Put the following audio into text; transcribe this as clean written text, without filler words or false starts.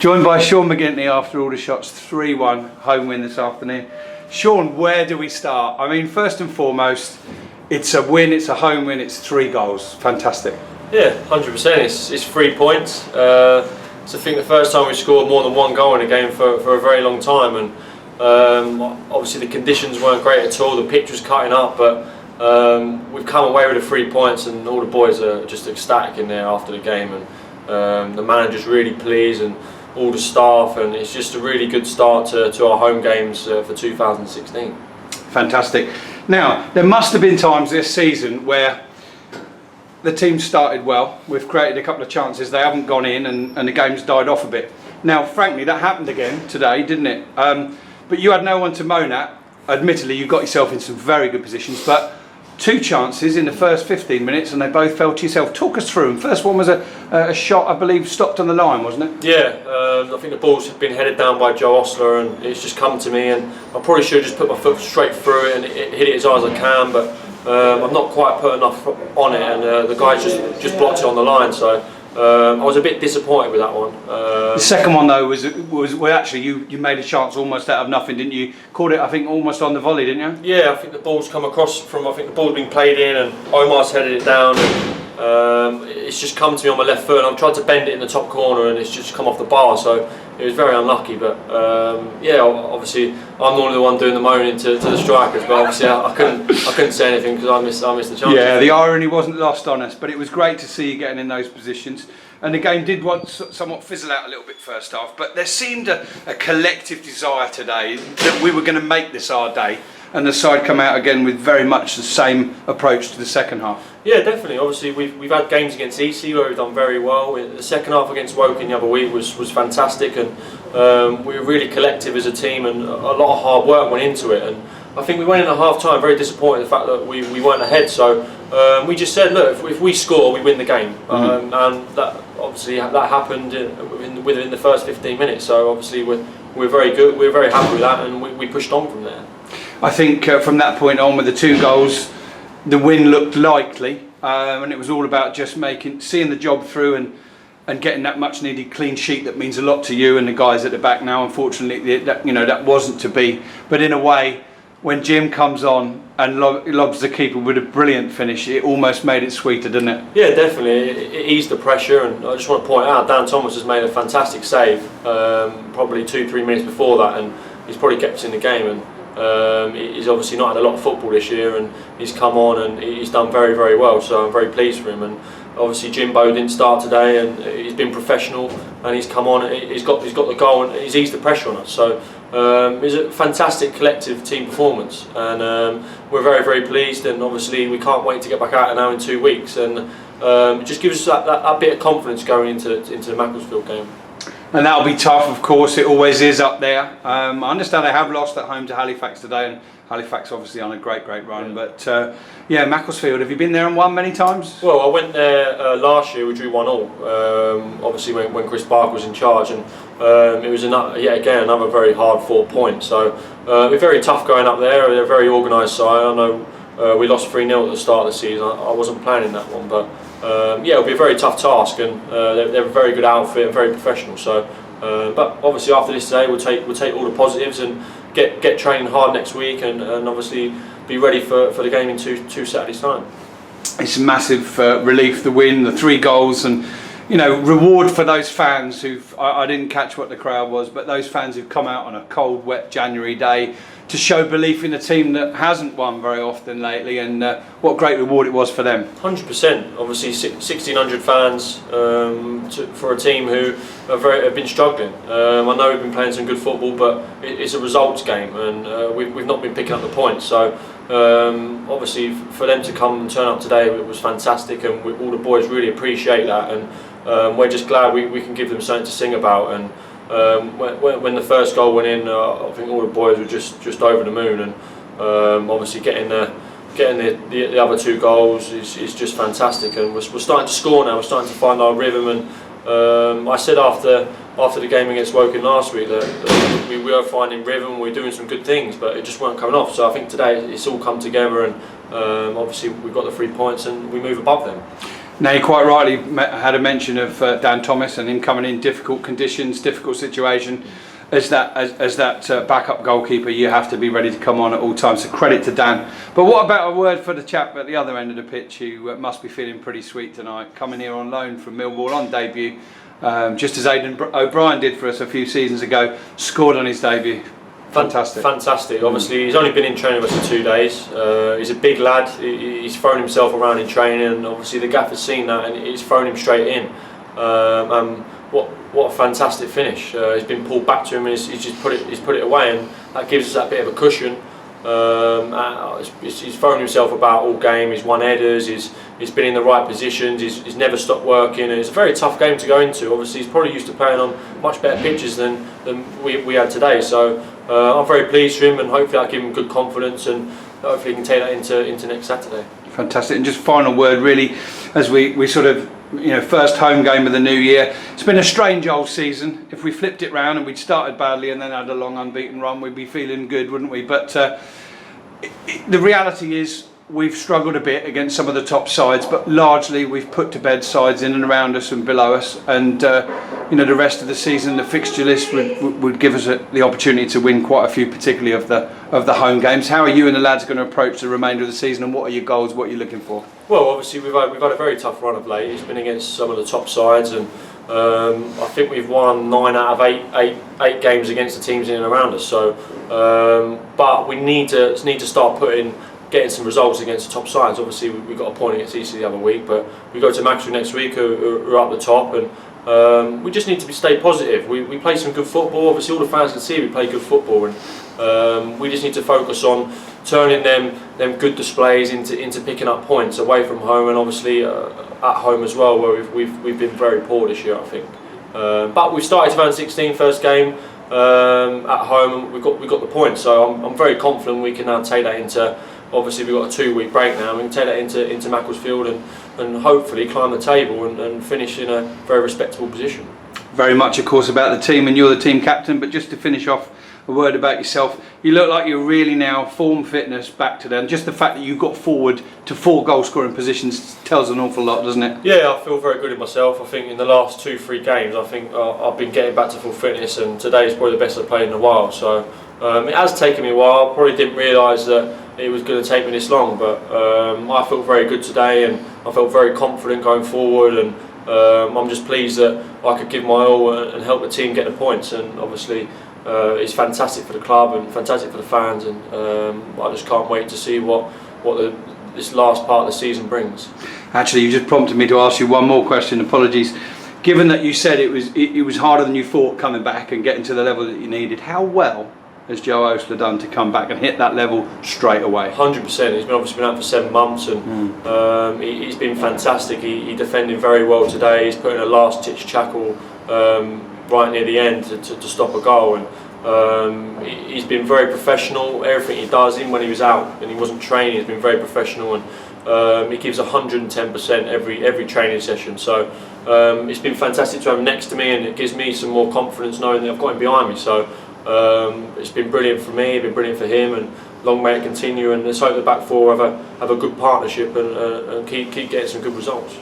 Joined by Sean McGinty after all the shots, 3-1 home win this afternoon. Sean, where do we start? I mean, first and foremost, it's a win, it's a home win, it's 3 goals. Fantastic. Yeah, 100%. It's 3 points. It's I think the first time we scored more than 1 goal in a game for a very long time, and obviously the conditions weren't great at all. The pitch was cutting up, but we've come away with the 3 points, and all the boys are just ecstatic in there after the game, and the manager's really pleased, and all the staff, and it's just a really good start to our home games for 2016. Fantastic. Now, there must have been times this season where the team started well, we've created a couple of chances, they haven't gone in, and the game's died off a bit. Now, frankly, that happened again today, didn't it? But you had no one to moan at. Admittedly, you got yourself in some very good positions, but 2 chances in the first 15 minutes, and they both fell to yourself. Talk us through them. First one was a shot, I believe, stopped on the line, wasn't it? Yeah, I think the ball's been headed down by Joe Ostler, and it's just come to me, and I probably should have just put my foot straight through it and hit it as hard as I can, but I've not quite put enough on it, and the guy just blocked it on the line, so I was a bit disappointed with that one. The second one though was well, actually you made a chance almost out of nothing, didn't you? Caught it, I think, almost on the volley, didn't you? Yeah, I think the ball's come across from, I think the ball's been played in, and Omar's headed it down, and it's just come to me on my left foot, and I've tried to bend it in the top corner, and it's just come off the bar, so it was very unlucky. But yeah, obviously I'm normally the one doing the moaning to the strikers, but obviously I couldn't say anything because I missed the chance. Yeah, the irony wasn't lost on us, but it was great to see you getting in those positions. And the game did somewhat fizzle out a little bit first half, but there seemed a collective desire today that we were going to make this our day, and the side come out again with very much the same approach to the second half. Yeah, definitely. Obviously, we've had games against EC where we've done very well. The second half against Woking the other week was fantastic, and we were really collective as a team, and a lot of hard work went into it. And I think we went in at half time very disappointed in the fact that we weren't ahead. So we just said, look, if we score, we win the game, and that obviously that happened within the first 15 minutes. So obviously we're very good. We're very happy with that, and we pushed on from there. I think from that point on, with the 2 goals, the win looked likely, and it was all about just seeing the job through and getting that much needed clean sheet that means a lot to you and the guys at the back now. Unfortunately, that wasn't to be, but in a way, when Jim comes on and lobs the keeper with a brilliant finish, it almost made it sweeter, didn't it? Yeah, definitely. It eased the pressure, and I just want to point out Dan Thomas has made a fantastic save probably 2-3 minutes before that, and he's probably kept us in the game, and he's obviously not had a lot of football this year, and he's come on and he's done very, very well, so I'm very pleased for him. And obviously Jimbo didn't start today, and he's been professional, and he's come on, he's got the goal, and he's eased the pressure on us. So it was a fantastic collective team performance, and we're very, very pleased, and obviously we can't wait to get back out there now in 2 weeks, and it just gives us that bit of confidence going into the Macclesfield game. And that'll be tough, of course, it always is up there. I understand they have lost at home to Halifax today, and Halifax obviously on a great run, but yeah, Macclesfield, have you been there and won many times? Well, I went there last year, we drew 1-1, obviously when Chris Barker was in charge, and it was another very hard fought point, so we're very tough going up there. They're a very organised side. I know we lost 3-0 at the start of the season. I wasn't planning that one, but yeah, it'll be a very tough task, and they're a very good outfit and very professional. So, but obviously after this today, we'll take all the positives and get training hard next week, and obviously be ready for the game in two Saturdays' time. It's a massive relief, the win, the 3 goals, and reward for those fans I didn't catch what the crowd was, but those fans who've come out on a cold, wet January day to show belief in a team that hasn't won very often lately, and what great reward it was for them. 100%. Obviously 1,600 fans for a team who have been struggling. I know we've been playing some good football, but it's a results game, and we've not been picking up the points. So obviously for them to come and turn up today, it was fantastic, and all the boys really appreciate that, and we're just glad we can give them something to sing about. And when the first goal went in, I think all the boys were just over the moon, and obviously getting the other 2 goals is just fantastic, and we're starting to score now. We're starting to find our rhythm, and I said after the game against Woking last week that we were finding rhythm, we were doing some good things, but it just weren't coming off. So I think today it's all come together, and obviously we've got the 3 points and we move above them. Now, you quite rightly had a mention of Dan Thomas and him coming in difficult conditions, difficult situation. As that backup goalkeeper, you have to be ready to come on at all times. So credit to Dan. But what about a word for the chap at the other end of the pitch who must be feeling pretty sweet tonight, coming here on loan from Millwall on debut, just as Aidan O'Brien did for us a few seasons ago, scored on his debut. Fantastic. Fantastic. Obviously, he's only been in training with us for 2 days. He's a big lad. He's thrown himself around in training, and obviously the gaffer's seen that, and he's thrown him straight in. What a fantastic finish! He's been pulled back to him, and he's put it away, and that gives us that bit of a cushion. He's thrown himself about all game. He's won headers. He's been in the right positions. He's never stopped working, and it's a very tough game to go into. Obviously, he's probably used to playing on much better pitches than we had today. So I'm very pleased for him, and hopefully I give him good confidence, and hopefully he can take that into next Saturday. Fantastic. And just final word, really, as we sort of, first home game of the new year. It's been a strange old season. If we flipped it round and we'd started badly and then had a long unbeaten run, we'd be feeling good, wouldn't we? But the reality is we've struggled a bit against some of the top sides, but largely we've put to bed sides in and around us and below us. And the rest of the season, the fixture list would give us the opportunity to win quite a few, particularly of the home games. How are you and the lads going to approach the remainder of the season, and what are your goals? What are you looking for? Well, obviously we've had a very tough run of late. It's been against some of the top sides, and I think we've won 9 out of 8 games against the teams in and around us. So, but we need to start getting some results against the top sides. Obviously, we got a point against Eastleigh the other week, but we go to Maxwell next week, who are up the top, and we just need to stay positive. We play some good football. Obviously, all the fans can see we play good football, and we just need to focus on turning them good displays into picking up points away from home, and obviously at home as well, where we've been very poor this year, I think. But we started 2016 first game at home, and we got the point. So I'm very confident we can now take that into. Obviously, we've got a 2-week break now. We can take that into Macclesfield and hopefully climb the table and finish in a very respectable position. Very much, of course, about the team, and you're the team captain. But just to finish off, a word about yourself. You look like you're really now form, fitness back to them. Just the fact that you got forward to 4 goal scoring positions tells an awful lot, doesn't it? Yeah, I feel very good in myself. I think in the last 2-3 games, I think I've been getting back to full fitness, and today is probably the best I've played in a while. So it has taken me a while. I probably didn't realise that it was going to take me this long, but I felt very good today, and I felt very confident going forward, and I'm just pleased that I could give my all and help the team get the points. And obviously it's fantastic for the club and fantastic for the fans, and I just can't wait to see what this last part of the season brings. Actually, you just prompted me to ask you one more question. Apologies. Given that you said it was harder than you thought coming back and getting to the level that you needed, how well has Joe Osler done to come back and hit that level straight away? 100%. He's obviously been out for 7 months, and he's been fantastic. He defended very well today. He's put in a last-ditch tackle right near the end to stop a goal, and he's been very professional. Everything he does, even when he was out and he wasn't training, he's been very professional, and he gives 110% every training session. So it's been fantastic to have him next to me, and it gives me some more confidence knowing that I've got him behind me. So it's been brilliant for me, it's been brilliant for him, and long may it continue, and let's hope the back four have a good partnership and keep getting some good results.